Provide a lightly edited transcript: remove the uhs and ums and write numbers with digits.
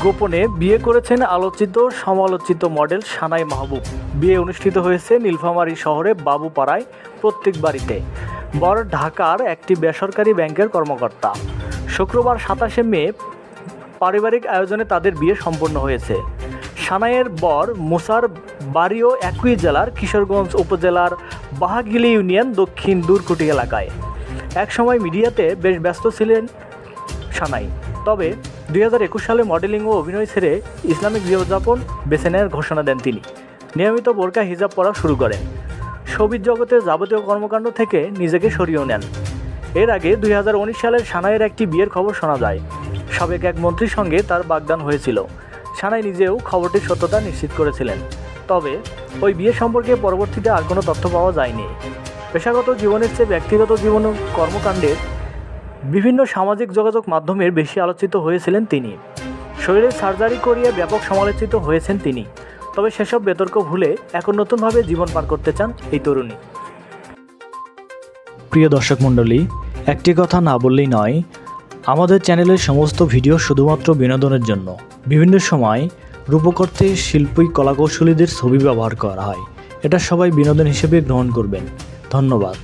গোপনে বিয়ে করেছেন আলোচিত সমালোচিত মডেল সানাই মাহবুব। বিয়ে অনুষ্ঠিত হয়েছে নীলফামারী শহরে বাবুপাড়ায় প্রত্যেক বাড়িতে। বর ঢাকার একটি বেসরকারি ব্যাংকের কর্মকর্তা। শুক্রবার 27শে মে পারিবারিক আয়োজনে তাদের বিয়ে সম্পন্ন হয়েছে। সানাইয়ের বর মুসার বাড়িও একই জেলার কিশোরগঞ্জ উপজেলার বাহাগিলি ইউনিয়ন দক্ষিণ দূরকুটি এলাকায়। একসময় মিডিয়াতে বেশ ব্যস্ত ছিলেন সানাই, তবে 2021 সালে মডেলিং ও অভিনয় ছেড়ে ইসলামিক জীবনযাপন বেছে নেওয়ার ঘোষণা দেন তিনি। নিয়মিত বোরকা হিজাব পরা শুরু করেন। শোবিজ জগতের যাবতীয় কর্মকাণ্ড থেকে নিজেকে সরিয়েও নেন। এর আগে 2019 সালের সানাইয়ের একটি বিয়ের খবর শোনা যায়। সাবেক এক মন্ত্রীর সঙ্গে তার বাগদান হয়েছিল। সানাই নিজেও খবরটির সত্যতা নিশ্চিত করেছিলেন, তবে ওই বিয়ে সম্পর্কে পরবর্তীতে আর কোনো তথ্য পাওয়া যায়নি। পেশাগত জীবনের চেয়ে ব্যক্তিগত জীবন ও কর্মকাণ্ডের বিভিন্ন সামাজিক যোগাযোগ মাধ্যমের বেশি আলোচিত হয়েছিলেন তিনি। শরীরে সার্জারি করিয়ে ব্যাপক সমালোচিত হয়েছেন তিনি, তবে সেসব বিতর্ক ভুলে এখন নতুনভাবে জীবন পার করতে চান এই তরুণী। প্রিয় দর্শক মণ্ডলী, একটি কথা না বললেই নয়, আমাদের চ্যানেলের সমস্ত ভিডিও শুধুমাত্র বিনোদনের জন্য। বিভিন্ন সময় রূপকর্তে শিল্পী কলাকৌশলীদের ছবি ব্যবহার করা হয়, এটা সবাই বিনোদন হিসেবে গ্রহণ করবেন। ধন্যবাদ।